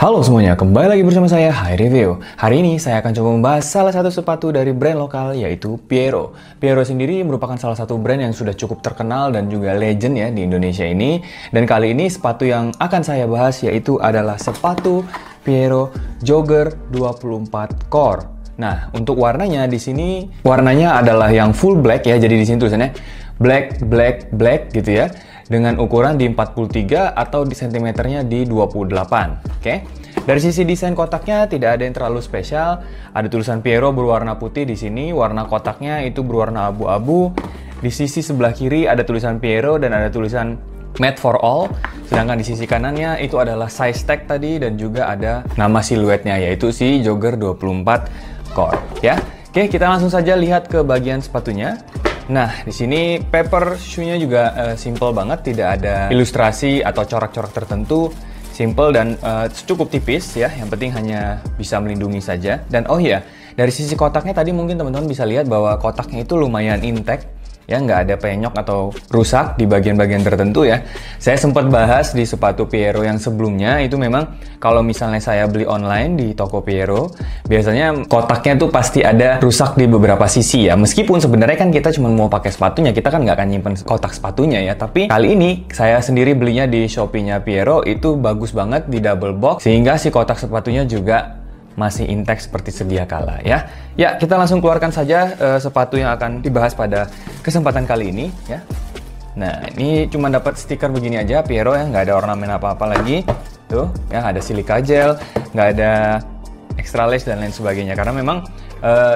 Halo semuanya, kembali lagi bersama saya, Hai Review. Hari ini saya akan coba membahas salah satu sepatu dari brand lokal, yaitu Piero. Piero sendiri merupakan salah satu brand yang sudah cukup terkenal dan juga legend ya di Indonesia ini. Dan kali ini sepatu yang akan saya bahas yaitu adalah sepatu Piero Jogger 24 Core. Nah, untuk warnanya di sini warnanya adalah yang full black ya. Jadi di sini tulisannya black gitu ya. Dengan ukuran di 43 atau di sentimeternya di 28. Oke. Dari sisi desain kotaknya tidak ada yang terlalu spesial. Ada tulisan Piero berwarna putih di sini, warna kotaknya itu berwarna abu-abu. Di sisi sebelah kiri ada tulisan Piero dan ada tulisan Made for All. Sedangkan di sisi kanannya itu adalah size tag tadi dan juga ada nama siluetnya yaitu si Jogger 24 Core ya. Oke, kita langsung saja lihat ke bagian sepatunya. Nah, di sini paper shoe-nya juga simple banget, tidak ada ilustrasi atau corak-corak tertentu, simple dan cukup tipis ya. Yang penting hanya bisa melindungi saja. Dan oh iya, dari sisi kotaknya tadi mungkin teman-teman bisa lihat bahwa kotaknya itu lumayan intact. Ya, nggak ada penyok atau rusak di bagian-bagian tertentu ya. Saya sempat bahas di sepatu Piero yang sebelumnya, itu memang kalau misalnya saya beli online di toko Piero, biasanya kotaknya tuh pasti ada rusak di beberapa sisi ya. Meskipun sebenarnya kan kita cuma mau pakai sepatunya, kita kan nggak akan nyimpen kotak sepatunya ya. Tapi kali ini saya sendiri belinya di Shopee-nya Piero, itu bagus banget di double box, sehingga si kotak sepatunya juga masih intact seperti sedia kala ya. Ya, kita langsung keluarkan saja sepatu yang akan dibahas pada kesempatan kali ini ya. Nah, ini cuma dapat stiker begini aja Piero ya, nggak ada ornamen apa-apa lagi. Tuh ya, ada silica gel, nggak ada extra lace dan lain sebagainya. Karena memang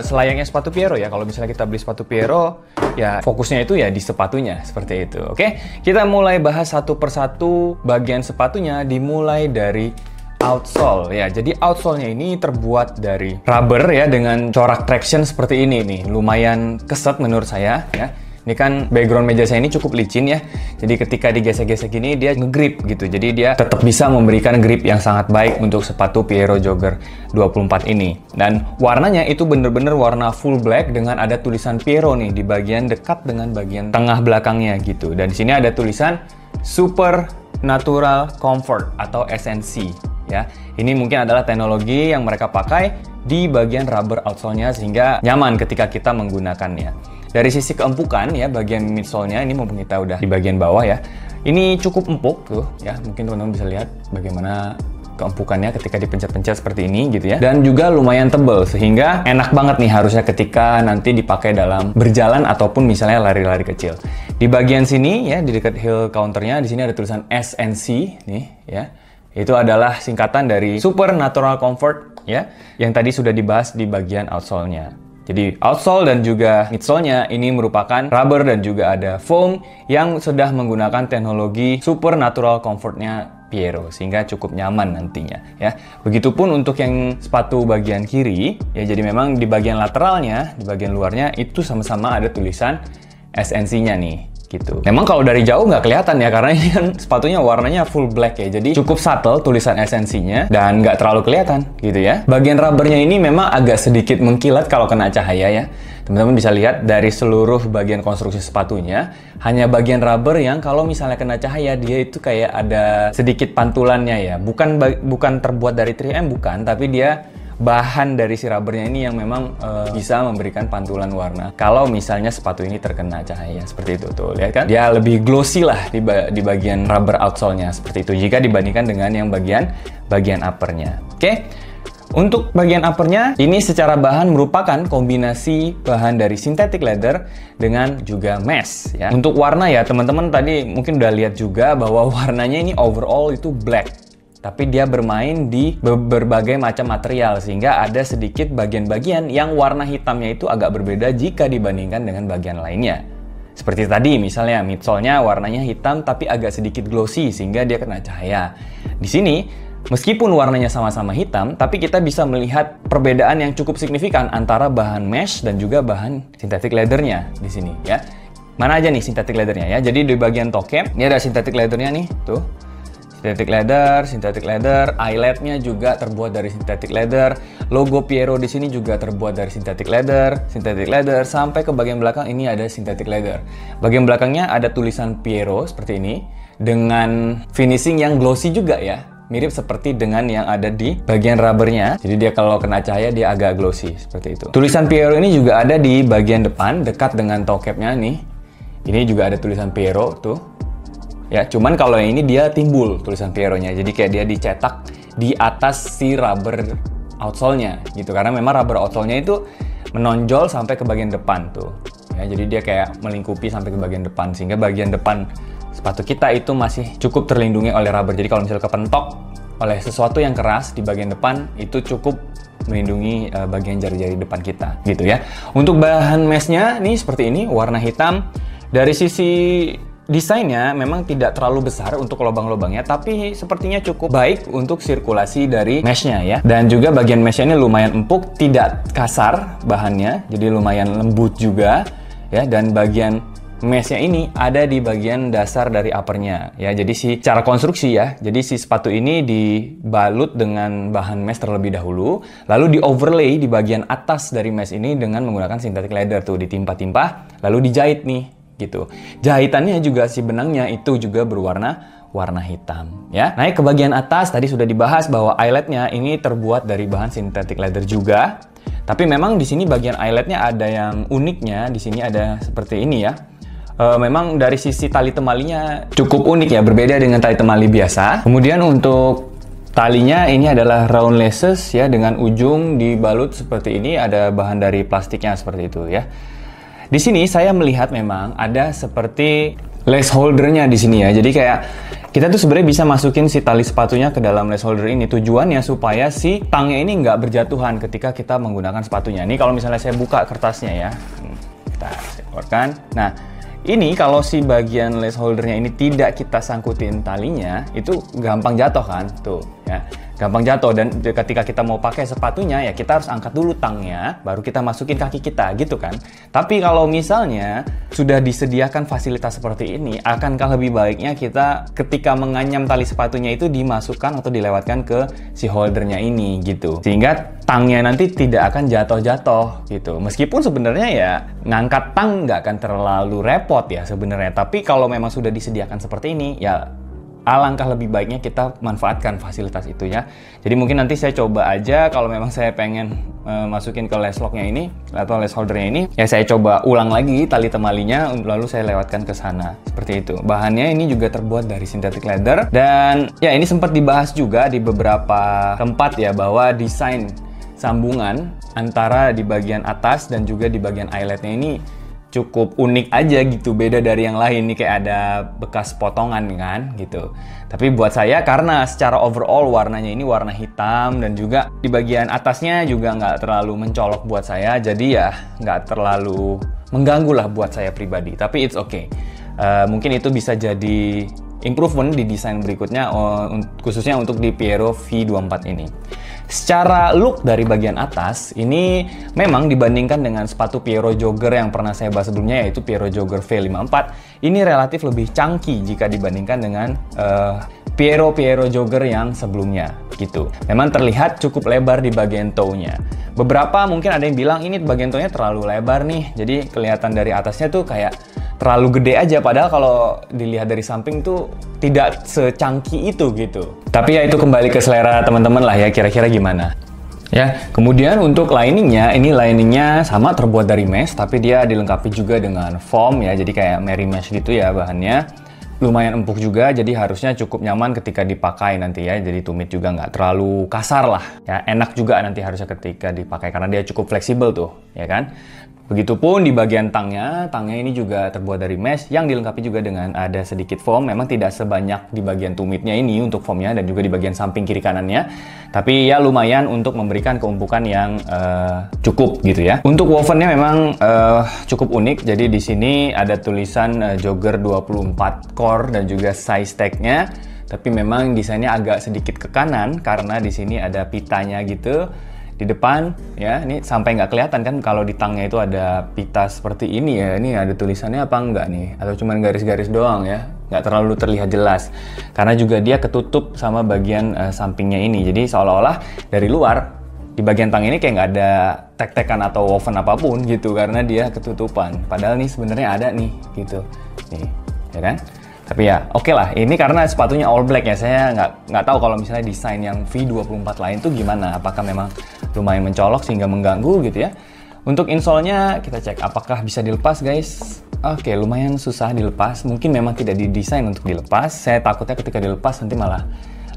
selayaknya sepatu Piero ya, kalau misalnya kita beli sepatu Piero ya fokusnya itu ya di sepatunya seperti itu. Oke, kita mulai bahas satu persatu bagian sepatunya, dimulai dari outsole ya. Jadi outsole-nya ini terbuat dari rubber ya dengan corak traction seperti ini nih. Lumayan keset menurut saya ya. Ini kan background meja saya ini cukup licin ya. Jadi ketika digesek-gesek ini dia nge-grip gitu. Jadi dia tetap bisa memberikan grip yang sangat baik untuk sepatu Piero Jogger 24 ini. Dan warnanya itu bener-bener warna full black dengan ada tulisan Piero nih di bagian dekat dengan bagian tengah belakangnya gitu. Dan di sini ada tulisan Super Natural Comfort atau SNC. Ya, ini mungkin adalah teknologi yang mereka pakai di bagian rubber outsole-nya sehingga nyaman ketika kita menggunakannya. Dari sisi keempukan ya, bagian midsole-nya ini mumpung kita udah di bagian bawah ya, ini cukup empuk tuh ya. Mungkin teman-teman bisa lihat bagaimana keempukannya ketika dipencet-pencet seperti ini gitu ya. Dan juga lumayan tebal sehingga enak banget nih harusnya ketika nanti dipakai dalam berjalan ataupun misalnya lari-lari kecil. Di bagian sini ya, di dekat heel counternya di sini ada tulisan SNC nih ya. Itu adalah singkatan dari Super Natural Comfort ya, yang tadi sudah dibahas di bagian outsole-nya. Jadi outsole dan juga midsole-nya ini merupakan rubber dan juga ada foam yang sudah menggunakan teknologi Super Natural Comfort-nya Piero sehingga cukup nyaman nantinya ya. Begitupun untuk yang sepatu bagian kiri ya, jadi memang di bagian lateralnya, di bagian luarnya itu sama-sama ada tulisan SNC-nya nih. Gitu. Memang kalau dari jauh nggak kelihatan ya, karena ini kan sepatunya warnanya full black ya, jadi cukup subtle tulisan SNC-nya dan nggak terlalu kelihatan gitu ya. Bagian rubbernya ini memang agak sedikit mengkilat kalau kena cahaya ya. Teman-teman bisa lihat dari seluruh bagian konstruksi sepatunya, hanya bagian rubber yang kalau misalnya kena cahaya dia itu kayak ada sedikit pantulannya ya. Bukan terbuat dari 3M bukan, tapi dia bahan dari si rubbernya ini yang memang bisa memberikan pantulan warna kalau misalnya sepatu ini terkena cahaya seperti itu tuh, lihat kan dia lebih glossy lah di bagian rubber outsole-nya seperti itu jika dibandingkan dengan yang bagian uppernya. Oke, untuk bagian uppernya ini secara bahan merupakan kombinasi bahan dari synthetic leather dengan juga mesh ya. Untuk warna ya teman-teman tadi mungkin udah lihat juga bahwa warnanya ini overall itu black. Tapi dia bermain di berbagai macam material sehingga ada sedikit bagian-bagian yang warna hitamnya itu agak berbeda jika dibandingkan dengan bagian lainnya. Seperti tadi misalnya midsole-nya warnanya hitam tapi agak sedikit glossy sehingga dia kena cahaya. Di sini meskipun warnanya sama-sama hitam tapi kita bisa melihat perbedaan yang cukup signifikan antara bahan mesh dan juga bahan synthetic leather-nya di sini ya. Mana aja nih synthetic leather-nya ya. Jadi di bagian toe cap ini ada synthetic leather-nya nih tuh. Synthetic leather, eyelet-nya juga terbuat dari synthetic leather, logo Piero di sini juga terbuat dari synthetic leather, sampai ke bagian belakang ini ada synthetic leather. Bagian belakangnya ada tulisan Piero seperti ini dengan finishing yang glossy juga ya. mirip seperti dengan yang ada di bagian rubbernya. Jadi dia kalau kena cahaya dia agak glossy seperti itu. Tulisan Piero ini juga ada di bagian depan dekat dengan toe capnya nih. Ini juga ada tulisan Piero tuh. Ya, cuman kalau yang ini dia timbul tulisan Piero-nya. Jadi kayak dia dicetak di atas si rubber outsole-nya gitu. Karena memang rubber outsole-nya itu menonjol sampai ke bagian depan tuh. Ya, jadi dia kayak melingkupi sampai ke bagian depan sehingga bagian depan sepatu kita itu masih cukup terlindungi oleh rubber. Jadi kalau misalnya kepentok oleh sesuatu yang keras di bagian depan itu cukup melindungi bagian jari-jari depan kita gitu ya. Untuk bahan meshnya nih seperti ini, warna hitam. Dari sisi desainnya memang tidak terlalu besar untuk lubang-lubangnya, tapi sepertinya cukup baik untuk sirkulasi dari meshnya ya. Dan juga bagian meshnya ini lumayan empuk, tidak kasar bahannya, jadi lumayan lembut juga ya. Dan bagian meshnya ini ada di bagian dasar dari uppernya ya. Jadi secara konstruksi ya, jadi si sepatu ini dibalut dengan bahan mesh terlebih dahulu, lalu di overlay di bagian atas dari mesh ini dengan menggunakan synthetic leather tuh, ditimpa-timpa lalu dijahit nih gitu. Jahitannya juga si benangnya itu juga warna hitam ya. Naik ke bagian atas, tadi sudah dibahas bahwa eyeletnya ini terbuat dari bahan synthetic leather juga. Tapi memang di sini bagian eyeletnya ada yang uniknya. Di sini ada seperti ini ya. Memang dari sisi tali temalinya cukup unik ya, berbeda dengan tali temali biasa. Kemudian untuk talinya ini adalah round laces ya, dengan ujung dibalut seperti ini, ada bahan dari plastiknya seperti itu ya. Di sini saya melihat memang ada seperti lace holdernya di sini ya. Jadi kayak kita tuh sebenarnya bisa masukin si tali sepatunya ke dalam lace holder ini. Tujuannya supaya si tangnya ini nggak berjatuhan ketika kita menggunakan sepatunya. Ini kalau misalnya saya buka kertasnya ya, kita keluarkan. Nah, ini kalau si bagian lace holdernya ini tidak kita sangkutin talinya, itu gampang jatuh kan, tuh ya. Gampang jatuh, dan ketika kita mau pakai sepatunya ya kita harus angkat dulu tangnya, baru kita masukin kaki kita gitu kan. Tapi kalau misalnya sudah disediakan fasilitas seperti ini, akankah lebih baiknya kita ketika menganyam tali sepatunya itu dimasukkan atau dilewatkan ke si holdernya ini gitu, sehingga tangnya nanti tidak akan jatuh-jatuh gitu. Meskipun sebenarnya ya ngangkat tang nggak akan terlalu repot ya sebenarnya, tapi kalau memang sudah disediakan seperti ini ya alangkah lebih baiknya kita manfaatkan fasilitas itu ya. Jadi mungkin nanti saya coba aja, kalau memang saya pengen masukin ke lace locknya ini atau lace holdernya ini, ya saya coba ulang lagi tali temalinya, lalu saya lewatkan ke sana seperti itu. Bahannya ini juga terbuat dari synthetic leather, dan ya ini sempat dibahas juga di beberapa tempat ya, bahwa desain sambungan antara di bagian atas dan juga di bagian eyeletnya ini cukup unik aja gitu, beda dari yang lain nih, kayak ada bekas potongan kan gitu. Tapi buat saya karena secara overall warnanya ini warna hitam dan juga di bagian atasnya juga nggak terlalu mencolok buat saya, jadi ya nggak terlalu mengganggu lah buat saya pribadi. Tapi it's okay. Mungkin itu bisa jadi improvement di desain berikutnya, khususnya untuk di Piero V24 ini. Secara look dari bagian atas, ini memang dibandingkan dengan sepatu Piero Jogger yang pernah saya bahas sebelumnya, yaitu Piero Jogger V54, ini relatif lebih chunky jika dibandingkan dengan Piero Jogger yang sebelumnya gitu. Memang terlihat cukup lebar di bagian toe-nya. Beberapa mungkin ada yang bilang ini bagian toe-nya terlalu lebar nih, jadi kelihatan dari atasnya tuh kayak terlalu gede aja, padahal kalau dilihat dari samping tuh tidak secangki itu gitu. Tapi ya itu kembali ke selera teman-teman lah ya, kira-kira gimana. Ya, kemudian untuk liningnya, ini liningnya sama terbuat dari mesh, tapi dia dilengkapi juga dengan foam ya, jadi kayak Merry Mesh gitu ya bahannya. Lumayan empuk juga, jadi harusnya cukup nyaman ketika dipakai nanti ya. Jadi tumit juga nggak terlalu kasar lah ya, enak juga nanti harusnya ketika dipakai karena dia cukup fleksibel tuh ya kan. Begitupun di bagian tangnya ini juga terbuat dari mesh yang dilengkapi juga dengan ada sedikit foam. Memang tidak sebanyak di bagian tumitnya ini untuk foamnya, dan juga di bagian samping kiri kanannya. Tapi ya lumayan untuk memberikan keumpukan yang cukup gitu ya. Untuk wovennya memang cukup unik. Jadi di sini ada tulisan Jogger 24 core dan juga size tag-nya. Tapi memang desainnya agak sedikit ke kanan karena di sini ada pitanya gitu di depan ya. Ini sampai nggak kelihatan kan kalau di tangnya itu ada pita seperti ini ya. Ini ada tulisannya apa enggak nih, atau cuman garis-garis doang ya, nggak terlalu terlihat jelas karena juga dia ketutup sama bagian sampingnya ini. Jadi seolah-olah dari luar di bagian tang ini kayak nggak ada tek-tekan atau woven apapun gitu karena dia ketutupan, padahal nih sebenarnya ada nih gitu nih ya kan. Tapi ya oke lah, ini karena sepatunya all black ya, saya nggak tahu kalau misalnya desain yang V24 lain tuh gimana, apakah memang lumayan mencolok sehingga mengganggu gitu ya. Untuk insole-nya kita cek apakah bisa dilepas guys. Oke, lumayan susah dilepas, mungkin memang tidak didesain untuk dilepas. Saya takutnya ketika dilepas nanti malah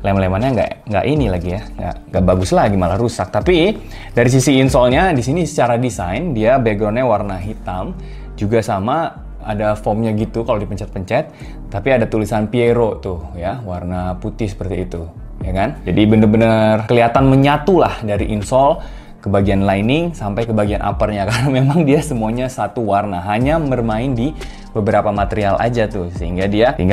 lem-lemannya nggak ini lagi ya, nggak bagus lagi, malah rusak. Tapi dari sisi insole-nya di sini secara desain dia background-nya warna hitam, juga sama ada foamnya gitu kalau dipencet-pencet, tapi ada tulisan Piero tuh ya, warna putih seperti itu, ya kan? Jadi bener-bener kelihatan menyatu lah dari insole ke bagian lining sampai ke bagian uppernya, karena memang dia semuanya satu warna, hanya bermain di beberapa material aja tuh, sehingga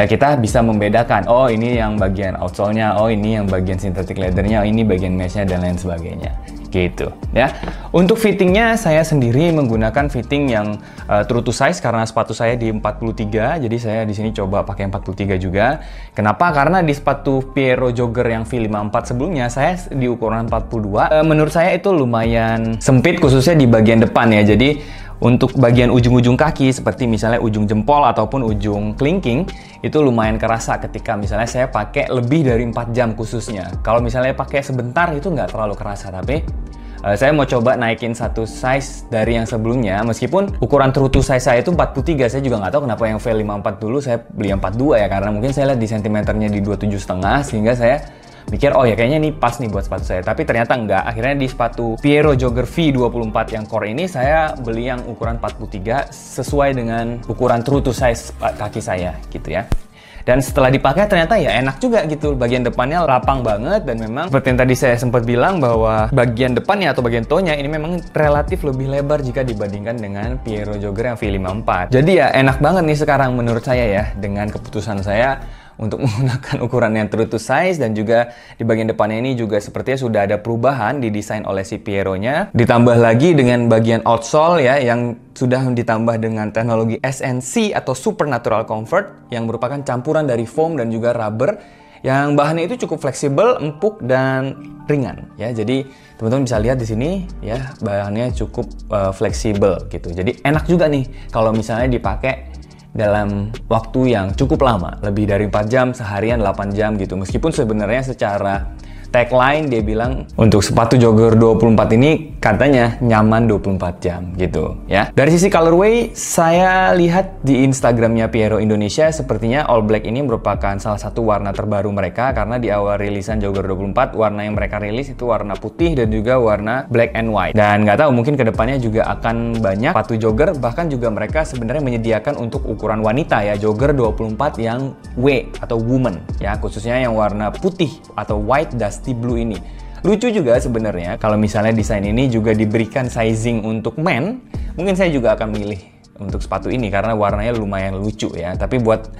kita bisa membedakan, oh ini yang bagian outsole-nya, oh ini yang bagian synthetic leather-nya, oh ini bagian mesh-nya dan lain sebagainya. Gitu ya. Untuk fittingnya saya sendiri menggunakan fitting yang true to size karena sepatu saya di 43, jadi saya di sini coba pakai 43 juga. Kenapa? Karena di sepatu Piero Jogger yang V54 sebelumnya saya di ukuran 42. Menurut saya itu lumayan sempit khususnya di bagian depan ya. Jadi untuk bagian ujung-ujung kaki seperti misalnya ujung jempol ataupun ujung kelingking itu lumayan kerasa ketika misalnya saya pakai lebih dari 4 jam khususnya. Kalau misalnya pakai sebentar itu nggak terlalu kerasa, tapi saya mau coba naikin satu size dari yang sebelumnya, meskipun ukuran true to size saya itu 43, saya juga nggak tahu kenapa yang V54 dulu saya beli yang 42 ya, karena mungkin saya lihat di sentimeternya di 27,5 sehingga saya mikir, oh ya kayaknya ini pas nih buat sepatu saya. Tapi ternyata enggak. Akhirnya di sepatu Piero Jogger V24 yang core ini saya beli yang ukuran 43 sesuai dengan ukuran true to size kaki saya gitu ya. Dan setelah dipakai ternyata ya enak juga gitu. Bagian depannya lapang banget, dan memang seperti yang tadi saya sempat bilang bahwa bagian depannya atau bagian toe-nya ini memang relatif lebih lebar jika dibandingkan dengan Piero Jogger yang V54. Jadi ya enak banget nih sekarang menurut saya ya, dengan keputusan saya untuk menggunakan ukuran yang true to size. Dan juga di bagian depannya ini juga sepertinya sudah ada perubahan didesain oleh si Piero-nya. Ditambah lagi dengan bagian outsole ya, yang sudah ditambah dengan teknologi SNC atau Supernatural Comfort, yang merupakan campuran dari foam dan juga rubber, yang bahannya itu cukup fleksibel, empuk, dan ringan ya. Jadi teman-teman bisa lihat di sini ya, bahannya cukup fleksibel gitu. Jadi enak juga nih kalau misalnya dipakai dalam waktu yang cukup lama, lebih dari 4 jam, seharian 8 jam gitu. Meskipun sebenarnya secara tagline dia bilang untuk sepatu jogger 24 ini katanya nyaman 24 jam gitu ya. Dari sisi colorway, saya lihat di Instagramnya Piero Indonesia sepertinya all black ini merupakan salah satu warna terbaru mereka, karena di awal rilisan jogger 24 warna yang mereka rilis itu warna putih dan juga warna black and white. Dan nggak tahu, mungkin kedepannya juga akan banyak sepatu jogger, bahkan juga mereka sebenarnya menyediakan untuk ukuran wanita ya, jogger 24 yang W atau woman ya, khususnya yang warna putih atau white dusty blue ini. Lucu juga sebenarnya kalau misalnya desain ini juga diberikan sizing untuk men, mungkin saya juga akan milih untuk sepatu ini karena warnanya lumayan lucu ya. Tapi buat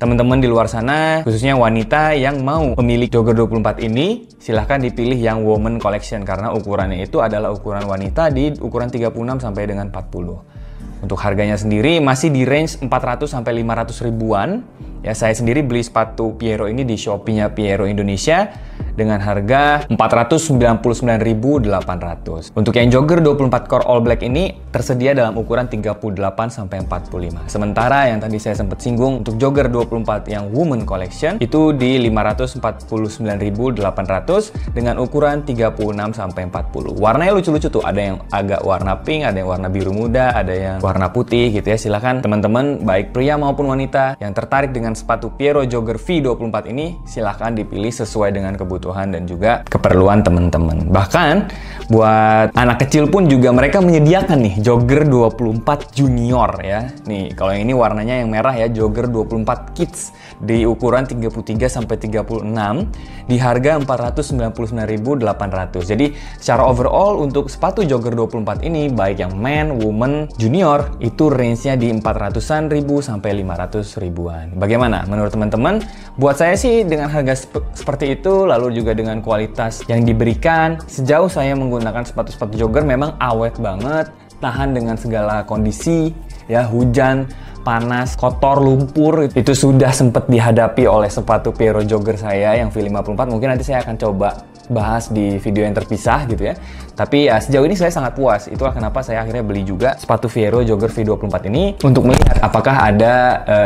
teman-teman di luar sana, khususnya wanita yang mau memilih jogger 24 ini, silahkan dipilih yang woman collection karena ukurannya itu adalah ukuran wanita di ukuran 36 sampai dengan 40. Untuk harganya sendiri masih di range 400 sampai 500 ribuan. Ya, saya sendiri beli sepatu Piero ini di Shopee-nya Piero Indonesia dengan harga 499.800. Untuk yang jogger 24 core all black ini tersedia dalam ukuran 38 sampai 45. Sementara yang tadi saya sempat singgung untuk jogger 24 yang woman collection itu di 549.800 dengan ukuran 36 sampai 40. Warnanya lucu-lucu tuh, ada yang agak warna pink, ada yang warna biru muda, ada yang warna putih gitu ya. Silahkan teman-teman baik pria maupun wanita yang tertarik dengan sepatu Piero Jogger V24 ini, silahkan dipilih sesuai dengan kebutuhan dan juga keperluan teman-teman. Bahkan buat anak kecil pun juga mereka menyediakan nih Jogger 24 Junior ya. Nih kalau yang ini warnanya yang merah ya, Jogger 24 Kids di ukuran 33 sampai 36 di harga 499.800. Jadi secara overall untuk sepatu Jogger 24 ini baik yang men, woman, junior itu range-nya di 400-an ribu sampai 500 ribuan. Bagaimana menurut teman-teman? Buat saya sih dengan harga seperti itu, lalu juga dengan kualitas yang diberikan, sejauh saya menggunakan sepatu-sepatu jogger memang awet banget, tahan dengan segala kondisi ya, hujan, panas, kotor, lumpur, itu sudah sempat dihadapi oleh sepatu Piero Jogger saya yang V54. Mungkin nanti saya akan coba bahas di video yang terpisah gitu ya. Tapi ya sejauh ini saya sangat puas. Itulah kenapa saya akhirnya beli juga sepatu Fiero Jogger V24 ini untuk melihat apakah ada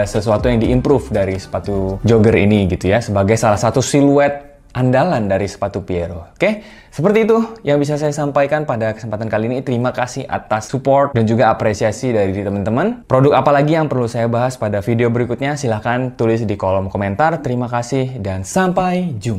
sesuatu yang diimprove dari sepatu jogger ini gitu ya, sebagai salah satu siluet andalan dari sepatu Piero. Oke, seperti itu yang bisa saya sampaikan pada kesempatan kali ini. Terima kasih atas support dan juga apresiasi dari teman-teman. Produk apa lagi yang perlu saya bahas pada video berikutnya? Silahkan tulis di kolom komentar. Terima kasih dan sampai jumpa.